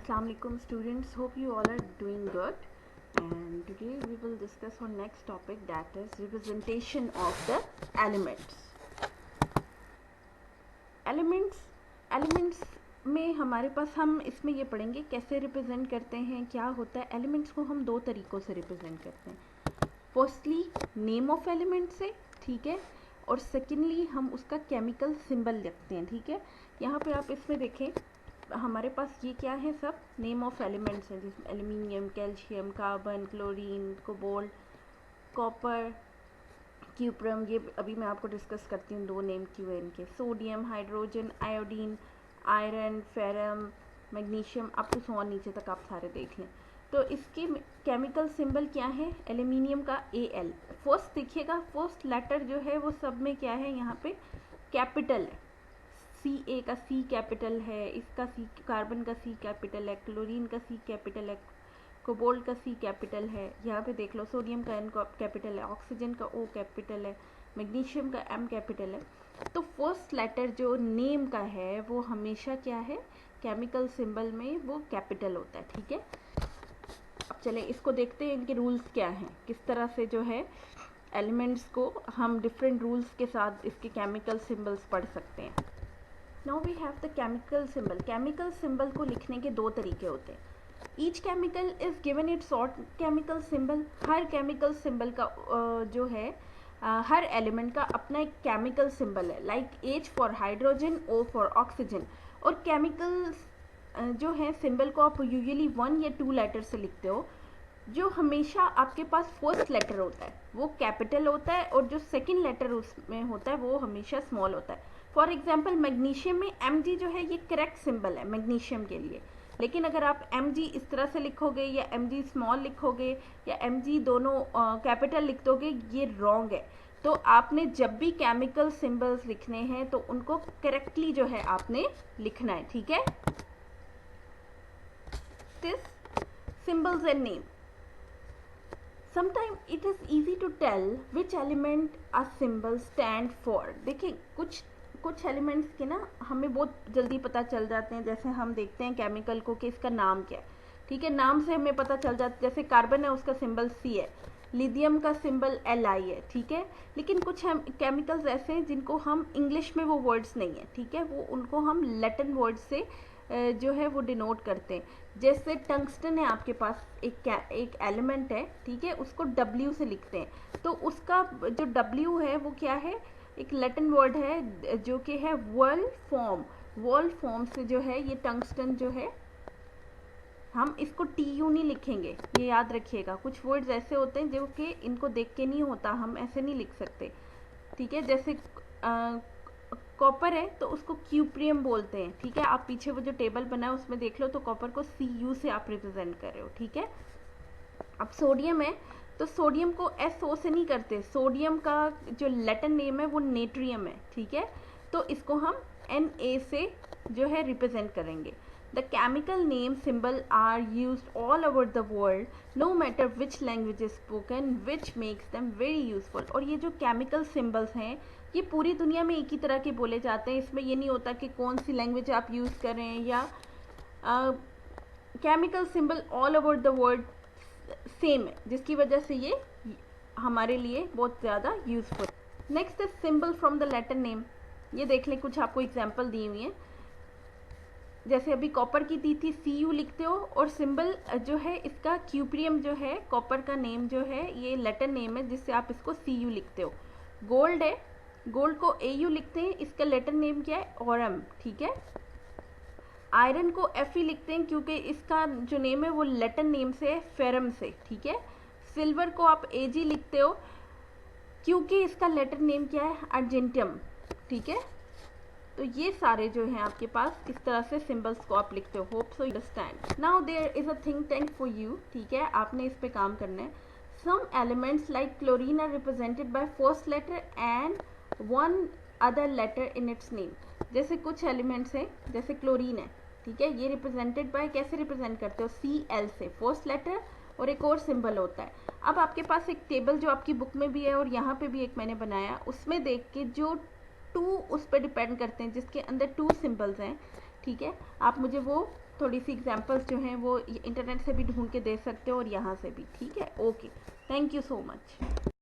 Assalamualaikum students, hope you all are doing good, and today we will discuss our next topic, that is representation of the elements. Elements में हमारे पास हम इसमें ये पढ़ेंगे कैसे represent करते हैं, क्या होता है। एलिमेंट्स को हम दो तरीक़ों से रिप्रेजेंट करते हैं। फर्स्टली नेम ऑफ एलिमेंट से, ठीक है, और सेकेंडली हम उसका केमिकल सिंबल लिखते हैं, ठीक है। यहाँ पे आप इसमें देखें, हमारे पास ये क्या है, सब नेम ऑफ एलिमेंट्स हैं, जिसमें aluminium, calcium, carbon, chlorine, cobalt, copper, cuprum, ये अभी मैं आपको डिस्कस करती हूँ, दो नेम क्यों है इनके। Sodium, hydrogen, iodine, iron, ferrum, magnesium, up to सो नीचे तक आप सारे देख लें। तो इसके केमिकल सिंबल क्या है, एल्यूमिनियम का Al। फर्स्ट देखिएगा, फर्स्ट लेटर जो है वो सब में क्या है, यहाँ पे कैपिटल है। Ca का C कैपिटल है, इसका C, कार्बन का C कैपिटल है, क्लोरीन का C कैपिटल है, कोबाल्ट का C कैपिटल है। यहाँ पे देख लो, सोडियम का N कैपिटल है, ऑक्सीजन का O कैपिटल है, मैग्नीशियम का M कैपिटल है। तो फर्स्ट लेटर जो नेम का है वो हमेशा क्या है, केमिकल सिंबल में वो कैपिटल होता है, ठीक है। अब चले इसको देखते हैं, इनके रूल्स क्या हैं, किस तरह से जो है एलिमेंट्स को हम डिफरेंट रूल्स के साथ इसके केमिकल सिंबल्स पढ़ सकते हैं। Now we have the chemical symbol. Chemical symbol को लिखने के दो तरीके होते हैं। Each chemical is given its short chemical symbol. हर केमिकल सिंबल का जो है हर एलिमेंट का अपना एक केमिकल सिंबल है, like H for hydrogen, O for oxygen. और केमिकल जो है सिंबल को आप यूजुअली 1 या 2 लेटर से लिखते हो। जो हमेशा आपके पास फर्स्ट लेटर होता है वो कैपिटल होता है, और जो सेकंड लेटर उसमें होता है वो हमेशा स्मॉल होता है। फॉर एग्जाम्पल मैग्नीशियम में Mg जो है ये करेक्ट सिंबल है मैग्नीशियम के लिए, लेकिन अगर आप Mg इस तरह से लिखोगे या Mg स्मॉल लिखोगे या Mg दोनों कैपिटल लिख दोगे, ये रॉन्ग है। तो आपने जब भी केमिकल सिंबल्स लिखने हैं तो उनको करेक्टली जो है आपने लिखना है, ठीक है। This symbols and name. Sometimes it is easy to tell which element a symbol stand for। देखिए कुछ एलिमेंट्स के ना हमें बहुत जल्दी पता चल जाते हैं। जैसे हम देखते हैं केमिकल को कि इसका नाम क्या है, ठीक है, नाम से हमें पता चल जाता है। जैसे कार्बन है, उसका सिंबल C है, लिथियम का सिंबल Li है, ठीक है। लेकिन कुछ केमिकल्स ऐसे हैं जिनको हम इंग्लिश में वो वर्ड्स नहीं है, ठीक है, वो उनको हम लैटिन वर्ड से जो है वो डिनोट करते हैं। जैसे टंगस्टन है आपके पास, एक एलिमेंट है, ठीक है, उसको W से लिखते हैं। तो उसका जो W है वो क्या है, एक लैटिन वर्ड है जो कि है वोल्फ्राम। वोल्फ्राम से जो है ये टंगस्टन जो है, हम इसको TU नहीं लिखेंगे, ये याद रखिएगा। कुछ वर्ड्स ऐसे होते हैं जो कि इनको देख के नहीं होता, हम ऐसे नहीं लिख सकते, ठीक है। जैसे कॉपर है तो उसको क्यूप्रियम बोलते हैं, ठीक है। आप पीछे वो जो टेबल बना है उसमें देख लो, तो कॉपर को Cu से आप रिप्रेजेंट कर रहे हो, ठीक है। अब सोडियम है तो सोडियम को SO से नहीं करते, सोडियम का जो लैटिन नेम है वो नेट्रियम है, ठीक है। तो इसको हम Na से जो है रिप्रेजेंट करेंगे। The chemical name symbol are used all over the world, no matter which language is spoken, which makes them very useful. और ये जो केमिकल सिंबल्स हैं ये पूरी दुनिया में एक ही तरह के बोले जाते हैं। इसमें ये नहीं होता कि कौन सी लैंग्वेज आप यूज़ करें, या chemical symbol all over the world same है, जिसकी वजह से ये हमारे लिए बहुत ज़्यादा useful. Next is symbol from the Latin name. ये देख लें, कुछ आपको एग्जांपल दी हुई हैं। जैसे अभी कॉपर की दी थी, Cu लिखते हो, और सिंबल जो है इसका क्यूप्रियम जो है, कॉपर का नेम जो है ये लैटिन नेम है जिससे आप इसको Cu लिखते हो। गोल्ड है, गोल्ड को Au लिखते हैं, इसका लैटिन नेम क्या है, ऑरम, ठीक है। आयरन को Fe लिखते हैं क्योंकि इसका जो नेम है वो लैटिन नेम से है, फेरम से, ठीक है। सिल्वर को आप Ag लिखते हो क्योंकि इसका लैटिन नेम क्या है, अर्जेंटियम, ठीक है। तो ये सारे जो हैं आपके पास इस तरह से सिंबल्स को आप लिखते हो। Hope so you understand. Now there is a think for you, ठीक है, आपने इस पे काम करना है। Some elements like chlorine are represented by first letter and one other letter in its name. जैसे कुछ एलिमेंट्स हैं, जैसे क्लोरीन है, ठीक है, ये रिप्रेजेंटेड बाय, कैसे रिप्रेजेंट करते हो, Cl से, फर्स्ट लेटर और एक और सिंबल होता है। अब आपके पास एक टेबल जो आपकी बुक में भी है और यहाँ पे भी एक मैंने बनाया, उसमें देख के जो 2 उस पर डिपेंड करते हैं, जिसके अंदर 2 सिंबल्स हैं, ठीक है, आप मुझे वो थोड़ी सी एग्जांपल्स जो हैं वो इंटरनेट से भी ढूंढ के दे सकते हो और यहाँ से भी, ठीक है। Okay, thank you so much.